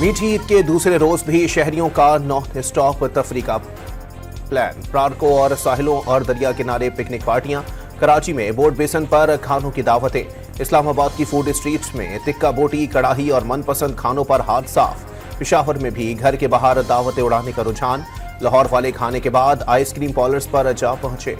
मीठी ईद के दूसरे रोज भी शहरियों का नॉन स्टॉप तफरी का प्लान। पार्कों और साहिलों और दरिया किनारे पिकनिक पार्टियां। कराची में बोट बेसन पर खानों की दावतें। इस्लामाबाद की फूड स्ट्रीट्स में टिक्का बोटी, कड़ाही और मनपसंद खानों पर हाथ साफ। पेशावर में भी घर के बाहर दावतें उड़ाने का रुझान। लाहौर वाले खाने के बाद आइसक्रीम पार्लर्स पर जा पहुंचे।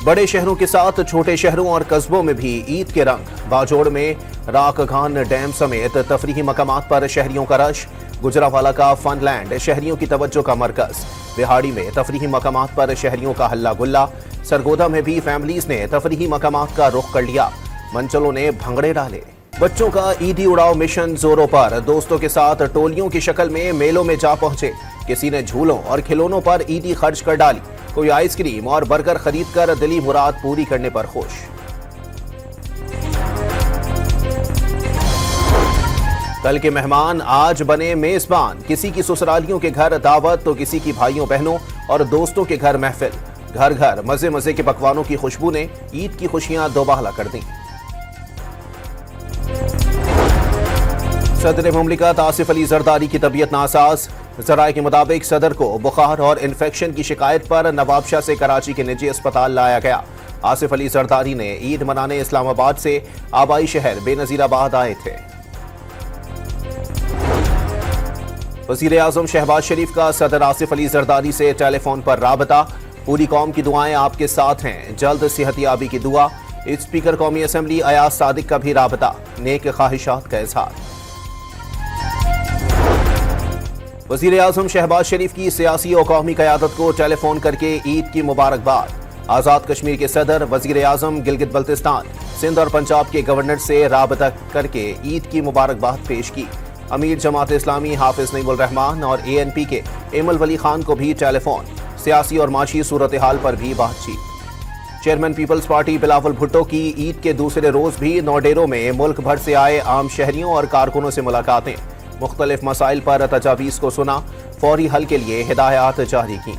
बड़े शहरों के साथ छोटे शहरों और कस्बों में भी ईद के रंग। बाजोड़ में राक खान डैम समेत तफरीही मकामात पर शहरियों का रश। गुजरावाला का फनलैंड शहरियों की तवज्जो का मरकज। बिहाड़ी में तफरीही मकामात पर शहरियों का हल्ला गुल्ला। सरगोदा में भी फैमिलीज ने तफरीही मकामात का रुख कर लिया। मंचलों ने भंगड़े डाले। बच्चों का ईदी उड़ाव मिशन जोरों पर। दोस्तों के साथ टोलियों की शक्ल में मेलों में जा पहुंचे। किसी ने झूलों और खिलौनों पर ईदी खर्च कर डाली। कोई आइसक्रीम और बर्गर खरीद कर दिली मुराद पूरी करने पर खुश। कल के मेहमान आज बने मेजबान। किसी की ससुरालियों के घर दावत तो किसी की भाइयों बहनों और दोस्तों के घर महफिल। घर घर मजे मजे के पकवानों की खुशबू ने ईद की खुशियां दोबाला कर दी। सदर मुमलिकत आसिफ अली जरदारी की तबीयत नासाज। जराये के मुताबिक सदर को बुखार और इन्फेक्शन की शिकायत पर नवाबशाह से कराची के निजी अस्पताल लाया गया। आसिफ अली जरदारी ने ईद मनाने इस्लामाबाद से आबाई शहर बेनजीराबाद आए थे। वजीर आजम शहबाज शरीफ का सदर आसिफ अली जरदारी से टेलीफोन पर राबता। पूरी कौम की दुआएं आपके साथ हैं, जल्द सेहतियाबी की दुआ। स्पीकर कौमी असम्बली अयाज सादिक का भी राबता, नेक ख्वाहिशात का इजहार। वजीर आजम शहबाज शरीफ की सियासी और कौमी क़यादत को टेलीफोन करके ईद की मुबारकबाद। आज़ाद कश्मीर के सदर वजीर आजम गिलगित बल्तिस्तान, सिंध और पंजाब के गवर्नर से राबता करके ईद की मुबारकबाद पेश की। अमीर जमात इस्लामी हाफिज नईमुल रहमान और ANP के एमल वली खान को भी टेलीफोन। सियासी और माशी सूरत हाल पर भी बातचीत। चेयरमैन पीपल्स पार्टी बिलावल भुट्टो की ईद के दूसरे रोज भी नौडेरों में मुल्क भर से आए आम शहरियों और कारकुनों से मुलाकातें। मुख्तलिफ मसाइल पर तजावीज़ को सुना, फौरी हल के लिए हिदायत जारी की।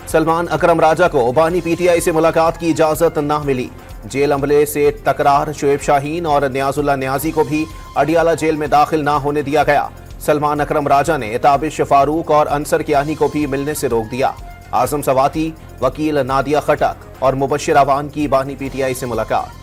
सलमान अकरम राजा को बानी PTI से मुलाकात की इजाजत न मिली। जेल अमले से तकरार। शुएब शाहीन और न्याजुल्लाह न्याजी को भी अडियाला जेल में दाखिल न होने दिया गया। सलमान अकरम राजा ने ताबिश फारूक और अंसर कियानी को भी मिलने से रोक दिया। आजम सवाती, वकील नादिया खटक और मुबशिर अवान की बानी PTI से मुलाकात।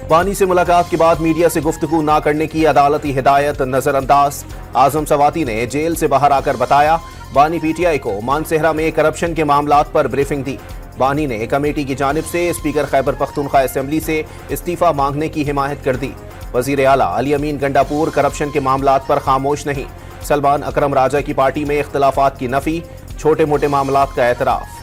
बानी से मुलाकात के बाद मीडिया से गुफ्तगू ना करने की अदालती हिदायत नजरअंदाज। आजम सवाती ने जेल से बाहर आकर बताया, बानी PTI को मानसेहरा में करप्शन के मामलात पर ब्रीफिंग दी। बानी ने कमेटी की जानिब से स्पीकर खैबर पख्तूनख्वा असेंबली से इस्तीफा मांगने की हिमायत कर दी। वजीर आला अली अमीन गंडापुर करप्शन के मामलात पर खामोश नहीं। सलमान अकरम राजा की पार्टी में इख्तलाफात की नफी, छोटे मोटे मामलात का एतराफ।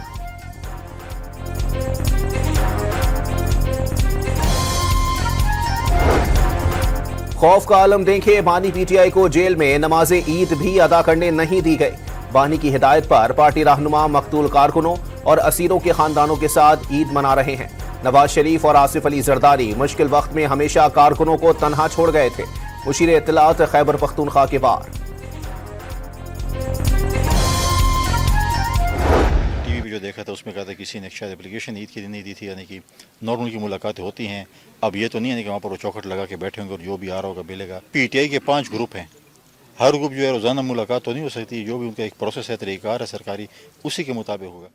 खौफ का आलम देखे, बानी PTI को जेल में नमाज ईद भी अदा करने नहीं दी गई। बानी की हिदायत पर पार्टी रहनुमा मकतूल कारकुनों और असीरों के खानदानों के साथ ईद मना रहे हैं। नवाज शरीफ और आसिफ अली जरदारी मुश्किल वक्त में हमेशा कारकुनों को तनहा छोड़ गए थे। मुशीर इत्तलात खैबर पख्तूनख्वा के बार। टीवी जो देखा था उसमें कहा था किसी ने शायद एप्लीकेशन ईद की नहीं दी थी, यानी कि नॉर्मल की मुलाकातें होती हैं। अब ये तो नहीं है कि वहाँ पर वो चौखट लगा के बैठे होंगे और जो भी आ रहा होगा मिलेगा। PTI के 5 ग्रुप हैं। हर ग्रुप जो है रोजाना मुलाकात तो नहीं हो सकती, जो भी उनका एक प्रोसेस है, तरीक़ाकार है सरकारी, उसी के मुताबिक होगा।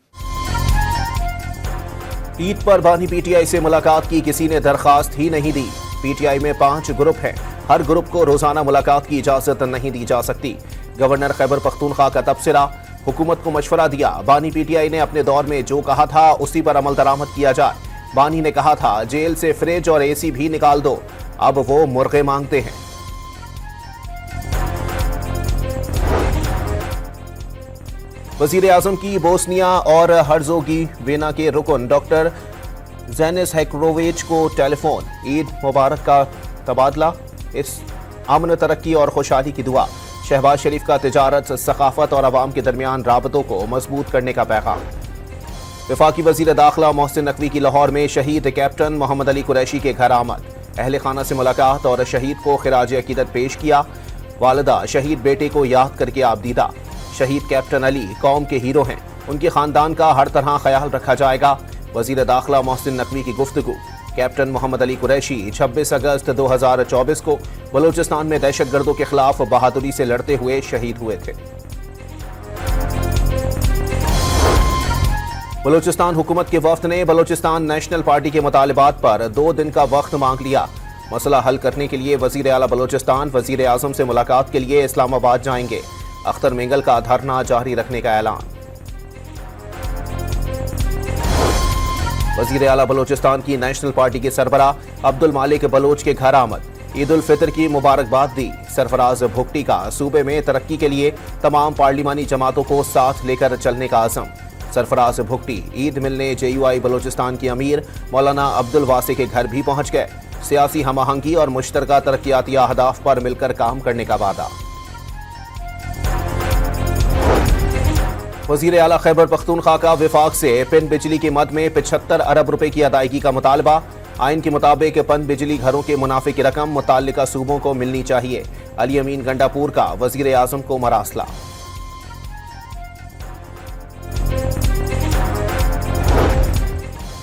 ईद पर बानी PTI से मुलाकात की किसी ने दरखास्त ही नहीं दी। PTI में 5 ग्रुप हैं। हर ग्रुप को रोजाना मुलाकात की इजाजत नहीं दी जा सकती। गवर्नर खैबर पख्तूनख्वा का तबसरा, हुकूमत को मशवरा दिया। बानी PTI ने अपने दौर में जो कहा था उसी पर अमल दरामद किया जाए। बानी ने कहा था जेल से फ्रिज और AC भी निकाल दो, अब वो मुर्गे मांगते हैं। वजीर आजम की बोस्निया और हर्जोगोविना के रुकन डॉक्टर ज़ेनिस हैकरोविच को टेलीफोन। ईद मुबारक का तबादला, इस अमन तरक्की और खुशहाली की दुआ। शहबाज शरीफ का तिजारत, सकाफत और अवाम के दरमियान राबतों को मजबूत करने का पैगाम। वफाकी वजीर दाखिला मोहसिन नकवी की लाहौर में शहीद कैप्टन मोहम्मद अली कुरैशी के घर आमद। अहले खाना से मुलाकात और शहीद को खिराज अकीदत पेश किया। वालिदा शहीद बेटे को याद करके आबदीदा। शहीद कैप्टन अली कौम के हीरो हैं, उनके खानदान का हर तरह ख्याल रखा जाएगा। वजीर दाखिला मोहसिन नकवी की गुफ्तगू। कैप्टन मोहम्मद अली कुरैशी 26 अगस्त 2024 को बलूचिस्तान में दहशतगर्दों के खिलाफ बहादुरी से लड़ते हुए शहीद हुए थे। बलूचिस्तान हुकूमत के वफ्द ने बलूचिस्तान नेशनल पार्टी के मुतालिबात पर 2 दिन का वक्त मांग लिया। मसला हल करने के लिए वजीर आला बलूचिस्तान वजीर आजम से मुलाकात के लिए इस्लामाबाद जाएंगे। अख्तर मिंगल का धरना जारी रखने का ऐलान। वजीर आला बलूचिस्तान की नेशनल पार्टी के सरबराह अब्दुल मालिक बलोच के घर आमद, ईद उल फितर की मुबारकबाद दी। सरफराज भुगटी का सूबे में तरक्की के लिए तमाम पार्लिमानी जमातों को साथ लेकर चलने का अज़म। सरफराज भुगटी ईद मिलने JUI बलूचिस्तान की अमीर मौलाना अब्दुल वासी के घर भी पहुंच गए। सियासी हमआहंगी और मुश्तरका तरक्याती अहदाफ पर मिलकर काम करने का वादा। वजीर आला खैबर पख्तूनख्वा का विफाक से पिन बिजली की मद में 75 अरब रुपए की अदायगी का मुतालबा। आइन के मुताबिक पन बिजली घरों के मुनाफे की रकम मुताल्लिका सूबों को मिलनी चाहिए। अली अमीन गंडापुर का वजीर आजम को मरासला।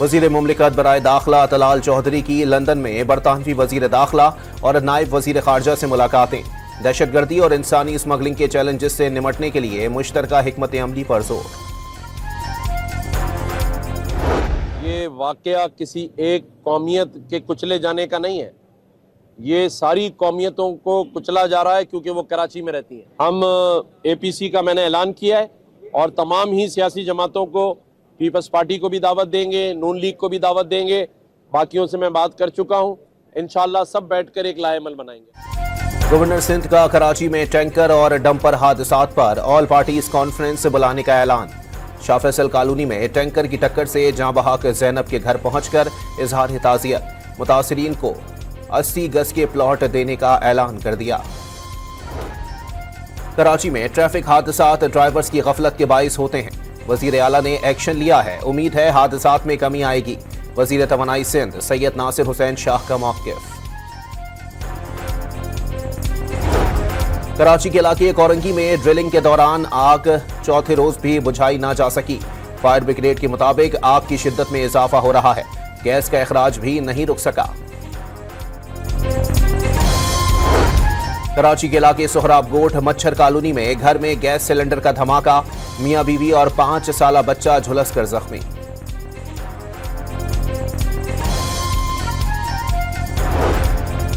वजीर मुमलिकत बराए दाखिला तलाल चौधरी की लंदन में बरतानवी वजीर दाखिला और नायब वजीर खारजा से मुलाकातें। दहशतगर्दी और इंसानी स्मगलिंग के चैलेंजेस से निमटने के लिए मुश्तरका हिकमत अमली पर जोर। ये वाकया किसी एक कौमियत के कुचले जाने का नहीं है, ये सारी कौमियतों को कुचला जा रहा है क्योंकि वो कराची में रहती हैं। हम APC का मैंने ऐलान किया है और तमाम ही सियासी जमातों को, पीपल्स पार्टी को भी दावत देंगे, नून लीग को भी दावत देंगे, बाकियों से मैं बात कर चुका हूँ। इंशाअल्लाह सब बैठकर एक लाएमल बनाएंगे। गवर्नर सिंध का कराची में टैंकर और डंपर हादसात पर ऑल पार्टीज कॉन्फ्रेंस बुलाने का ऐलान। शाह फैसल कॉलोनी में टैंकर की टक्कर से जाँ बहक जैनब के घर पहुंचकर इजहार ताज़ियत। मुतासिरीन को 80 गज के प्लॉट देने का ऐलान कर दिया। कराची में ट्रैफिक हादसात ड्राइवर्स की गफलत के बाइस होते हैं। वजीर आला ने एक्शन लिया है, उम्मीद है हादसात में कमी आएगी। वजीर तवानाई सिंध सैयद नासिर हुसैन शाह का मौक़िफ़। कराची के इलाके कोरंगी में ड्रिलिंग के दौरान आग चौथे रोज भी बुझाई ना जा सकी। फायर ब्रिगेड के मुताबिक आग की शिद्दत में इजाफा हो रहा है, गैस का इखराज भी नहीं रुक सका। कराची के इलाके सोहराब गोठ मच्छर कॉलोनी में घर में गैस सिलेंडर का धमाका, मियां बीवी और 5 साला बच्चा झुलसकर जख्मी।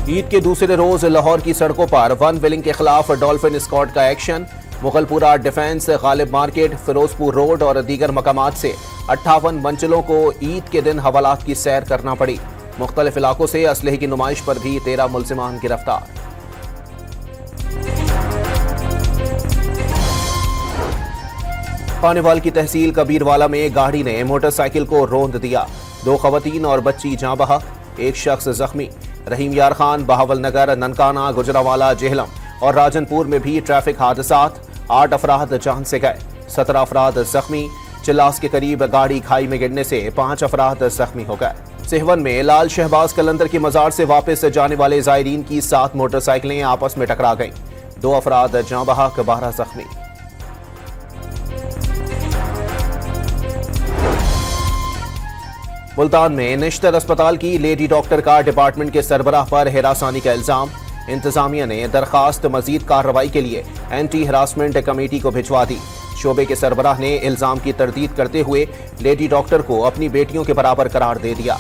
ईद के दूसरे रोज लाहौर की सड़कों पर वन व्हीलिंग के खिलाफ डॉल्फिन स्क्वाड का action. Mughalpura Defence, Ghalib market, Ferozepur road और दीगर मकामात से 58 मंजिलों को ईद के दिन हवालात की सैर करना पड़ी। मुख्तलिफ इलाकों से असलहे की नुमाइश पर भी 13 मुल्जिमान गिरफ्तार। खानेवाल की तहसील कबीरवाला में गाड़ी ने मोटरसाइकिल को रौंद दिया। 2 खवातीन और बच्ची जाँ बहक, 1 शख्स जख्मी। रहीम यार खान, बहावल नगर, ननकाना, गुजरावाला, जेहलम और राजनपुर में भी ट्रैफिक हादसात। 8 अफराद जान से गए, 17 अफराद जख्मी। चिल्लास के करीब गाड़ी खाई में गिरने से 5 अफराद जख्मी हो गए। सेहवन में लाल शहबाज कलंदर की मजार से वापस जाने वाले जायरीन की 7 मोटरसाइकिलें आपस में टकरा गईं। 2 अफराद जाँ बहक, 12 जख्मी। मुल्तान में निश्तर अस्पताल की लेडी डॉक्टर का डिपार्टमेंट के सरबराह पर हिरासानी का इल्जाम। इंतजामिया ने दरखास्त मजीद कार्रवाई के लिए एंटी हरासमेंट कमेटी को भिजवा दी। शोबे के सरबराह ने इल्जाम की तरदीद करते हुए लेडी डॉक्टर को अपनी बेटियों के बराबर करार दे दिया।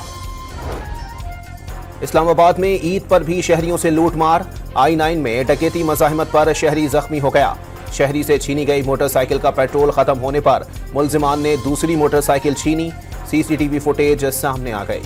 इस्लामाबाद में ईद पर भी शहरियों से लूटमार। I9 में डकैती मज़ाहिमत पर शहरी जख्मी हो गया। शहरी से छीनी गई मोटरसाइकिल का पेट्रोल खत्म होने पर मुल्जिमान ने दूसरी मोटरसाइकिल छीनी। CCTV फुटेज सामने आ गई।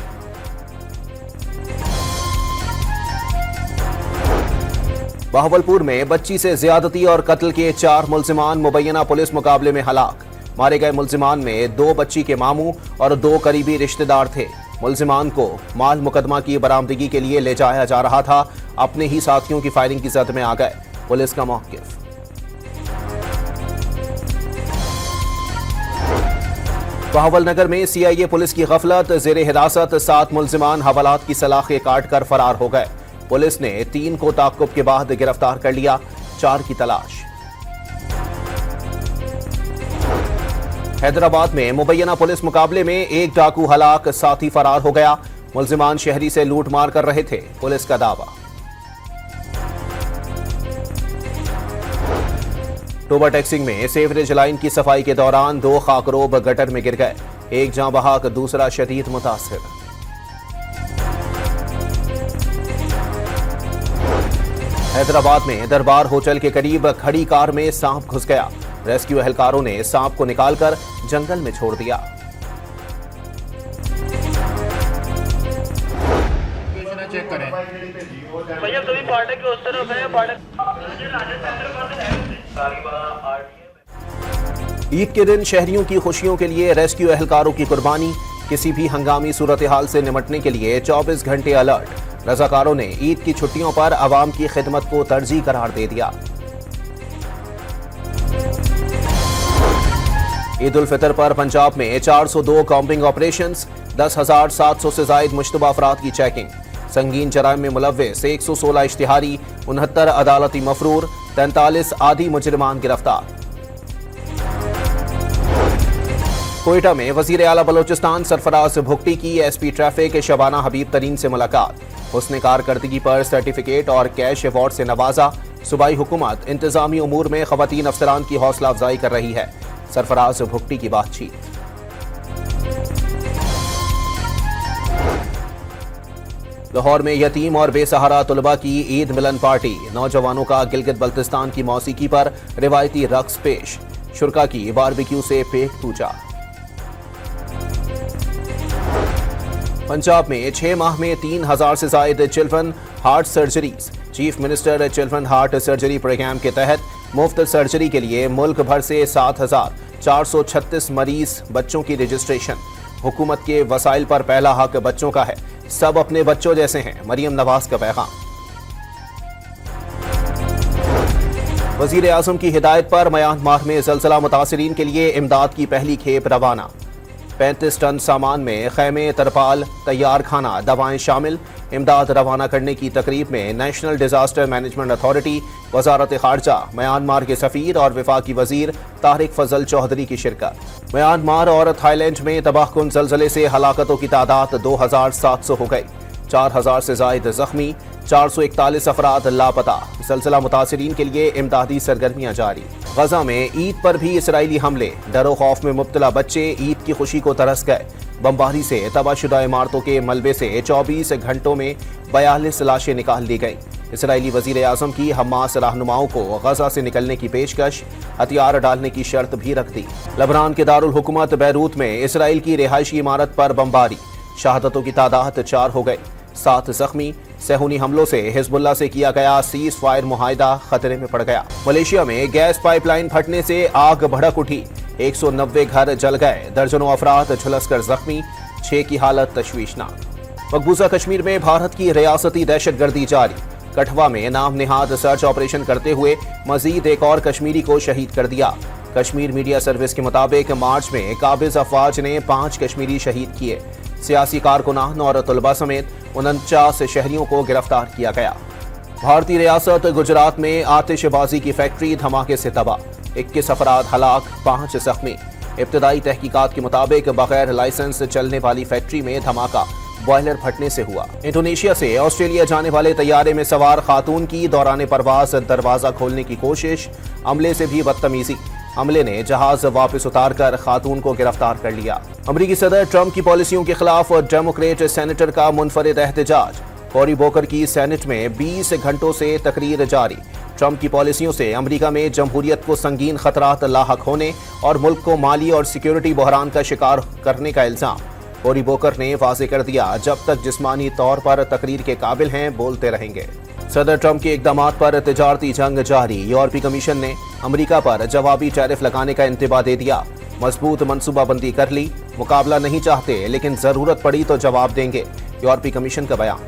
बहावलपुर में बच्ची से ज्यादती और कत्ल के 4 मुल्जिमान मुबैना पुलिस मुकाबले में हलाक। मारे गए मुल्जिमान में 2 बच्ची के मामू और 2 करीबी रिश्तेदार थे। मुल्जिमान को माल मुकदमा की बरामदगी के लिए ले जाया जा रहा था, अपने ही साथियों की फायरिंग की जद में आ गए। पुलिस का मौक़िफ़। बहावलनगर में CIA पुलिस की गफलत, जेर हिरासत 7 मुल्जिमान हवालात की सलाखें काट कर फरार हो गए। पुलिस ने 3 को ताक़ुब के बाद गिरफ्तार कर लिया, 4 की तलाश। हैदराबाद में मुबैना पुलिस मुकाबले में एक डाकू हलाक, साथी फरार हो गया। मुल्जिमान शहरी से लूटमार कर रहे थे, पुलिस का दावा। टोबा टैक्सिंग में सेवरेज लाइन की सफाई के दौरान 2 खाकरोब गटर में गिर गए, एक जाँ बहाक, दूसरा शदीद मुतासिर। हैदराबाद में दरबार होटल के करीब खड़ी कार में सांप घुस गया। रेस्क्यू एहलकारों ने सांप को निकालकर जंगल में छोड़ दिया। चेक करें भैया सभी फाटक के उस तरफ है। ईद के दिन शहरियों की खुशियों के लिए रेस्क्यू एहलकारों की कुर्बानी। किसी भी हंगामी सूरत हाल से निपटने के लिए 24 घंटे अलर्ट। रजाकारों ने ईद की छुट्टियों पर आवाम की खिदमत को तरजीह करार दे दिया। ईद उल फितर पर पंजाब में 402 कॉम्बिंग ऑपरेशंस, 10,700 से जायद मुश्तबा अफराद की चेकिंग। संगीन जराइम में मुलव्विस 116 इश्तिहारी, 69 अदालती मफरूर, 43 आदी मुजरिमान गिरफ्तार। कोयटा में वजीर आला बलोचिस्तान सरफराज भुगटी की एसपी ट्रैफिक शबाना हबीब तरीन से मुलाकात। हुस्न कारकर्दगी पर सर्टिफिकेट और कैश अवार्ड से नवाजा। सूबाई हुकूमत इंतजामी उमूर में खवातीन अफसरान की हौसला अफजाई कर रही है। सरफराज भुगटी की बातचीत। लाहौर में यतीम और बेसहारा तुलबा की ईद मिलन पार्टी। नौजवानों का गिलगित बल्तिस्तान की मौसीकी पर रिवायती रक्स पेश। शुरका की बारबेक्यू से पेट पूजा। पंजाब में 6 माह में 3,000 से जायद children heart surgeries. Chief minister children heart surgery program के तहत मुफ्त सर्जरी के लिए मुल्क भर से 7,436 मरीज बच्चों की रजिस्ट्रेशन। हुकूमत के वसाइल पर पहला हक बच्चों का है, सब अपने बच्चों जैसे हैं, मरियम नवाज का पैगाम। वजीर आजम की हिदायत पर म्यांमार में ज़लज़ला मुतासिरीन के लिए इमदाद की पहली खेप रवाना। 35 टन सामान में खैमे, तरपाल, तैयार खाना, दवाएं शामिल। इमदाद रवाना करने की तकरीब में नेशनल डिजास्टर मैनेजमेंट अथॉरिटी, वजारत खारजा, म्यांमार के सफीर और वफाकी वजीर तारिक फजल चौधरी की शिरकत। म्यांमार और थाईलैंड में तबाहकुन ज़लज़ले से हलाकतों की तादाद 2,700 हो गई, 4,000 से जायद जख्मी, 441 अफराद लापता। ज़लज़ला मुतासिरीन के लिए इमदादी सरगर्मियां जारी। गजा में ईद पर भी इसराइली हमले, डरो खौफ में मुब्तला बच्चे ईद की खुशी को तरस गए। बमबारी से तबाहशुदा इमारतों के मलबे से 24 घंटों में 42 लाशें निकाल ली गईं। इसराइली वजीर आजम की हमास रहनुमाओं को गजा से निकलने की पेशकश, हथियार डालने की शर्त भी रख दी। लबनान के दारुल हुकूमत बैरूत में इसराइल की रिहायशी इमारत पर बमबारी, शहादतों की तादाद 4 हो गई, 7 जख्मी। सेहूनी हमलों से हिजबुल्लाह से किया गया सीज फायर मुआहिदा खतरे में पड़ गया। मलेशिया में गैस पाइपलाइन फटने से आग भड़क उठी, 190 घर जल गए, दर्जनों अफराद झुलसकर जख्मी, 6 की हालत तशवीशनाक। मकबूजा कश्मीर में भारत की रियासती दहशतगर्दी जारी। कठवा में नाम निहाद सर्च ऑपरेशन करते हुए मजीद एक और कश्मीरी को शहीद कर दिया। कश्मीर मीडिया सर्विस के मुताबिक मार्च में काबिज अफवाज ने 5 कश्मीरी शहीद किए। सियासी कारकुनान और तलबा समेत 49 शहरियों को गिरफ्तार किया गया। भारतीय रियासत गुजरात में आतिशबाजी की फैक्ट्री धमाके से तबाह, 21 अफराद हलाक, 5 जख्मी। इब्तदाई तहकीकात के मुताबिक बगैर लाइसेंस चलने वाली फैक्ट्री में धमाका बॉयलर फटने से हुआ। इंडोनेशिया से ऑस्ट्रेलिया जाने वाले तैयारे में सवार खातून की दौरान परवाज दरवाजा खोलने की कोशिश, अमले से भी बदतमीजी। अमले ने जहाज वापस उतारकर खातून को गिरफ्तार कर लिया। अमरीकी सदर ट्रंप की पॉलिसियों के खिलाफ डेमोक्रेट सेनेटर का मुनफरिद एहतजाज। कॉरी बोकर की सेनेट में 20 घंटों से तकरीर जारी। ट्रंप की पॉलिसियों से अमेरिका में जमहूरियत को संगीन खतरात लाहक होने और मुल्क को माली और सिक्योरिटी बहरान का शिकार करने का इल्जाम। कॉरी बोकर ने वाजे कर दिया, जब तक जिस्मानी तौर पर तकरीर के काबिल हैं बोलते रहेंगे। सदर ट्रंप के इकदामात पर तिजारती जंग जारी। यूरोपीय कमीशन ने अमेरिका पर जवाबी टैरिफ लगाने का इंतबा दे दिया। मजबूत मनसूबाबंदी कर ली, मुकाबला नहीं चाहते लेकिन जरूरत पड़ी तो जवाब देंगे, यूरोपीय कमीशन का बयान।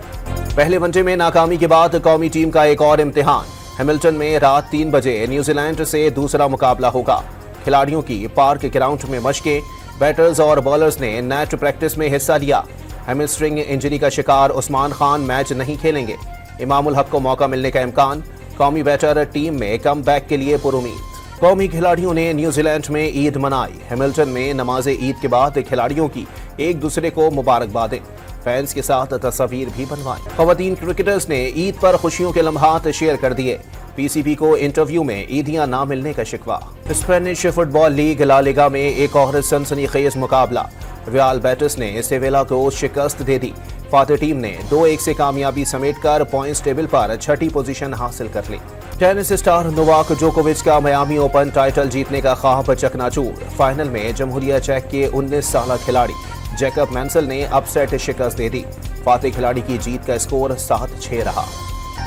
पहले वनडे में नाकामी के बाद कौमी टीम का एक और इम्तिहान। हैमिल्टन में रात 3 बजे न्यूजीलैंड से दूसरा मुकाबला होगा। खिलाड़ियों की पार्क ग्राउंड में मशकें, बैटर्स और बॉलर्स ने नेट प्रैक्टिस में हिस्सा लिया। हैमस्ट्रिंग इंजरी का शिकार उस्मान खान मैच नहीं खेलेंगे। इमामुल हक को मौका मिलने का इम्कान। कौमी बैटर टीम में कम बैक के लिए पुरुमीद। कौमी खिलाड़ियों ने न्यूजीलैंड में ईद मनाई। हैमिल्टन में नमाज ईद के बाद खिलाड़ियों की एक दूसरे को मुबारकबादें, फैंस के साथ तस्वीर भी बनवाई। खवातीन क्रिकेटर्स ने ईद पर खुशियों के लम्हात शेयर कर दिए। पीसीबी को इंटरव्यू में ईदियां ना मिलने का शिकवा। स्पेनिश फुटबॉल लीग ला लिगा में एक और सनसनीखेज मुकाबला। रियल बेटिस ने सेविला को शिकस्त दे दी। फातेह टीम ने 2-1 से कामयाबी समेटकर पॉइंट्स टेबल पर छठी पोजीशन हासिल कर ली। टेनिस स्टार नोवाक जोकोविच का मियामी ओपन टाइटल जीतने का ख्वाब चकनाचूर। फाइनल में जमहूरिया चेक के 19 साल खिलाड़ी जैकब मैंसल ने अपसेट शिकस्त दे दी। फातेह खिलाड़ी की जीत का स्कोर 7-6 रहा।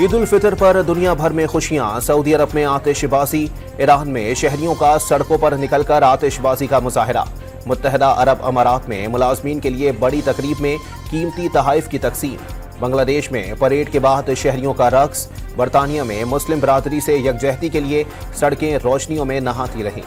ईद उल फितर पर दुनिया भर में खुशियां। सऊदी अरब में आतिशबाजी, ईरान में शहरियों का सड़कों पर निकलकर आतिशबाजी का मुजाहरा। मुत्तहदा अरब अमारात में मुलाजमीन के लिए बड़ी तकरीब में कीमती तहाइफ की तकसीम। बांग्लादेश में परेड के बाद शहरियों का रक्स। बरतानिया में मुस्लिम बरादरी से यकजहती के लिए सड़कें रोशनियों में नहाती रहीं।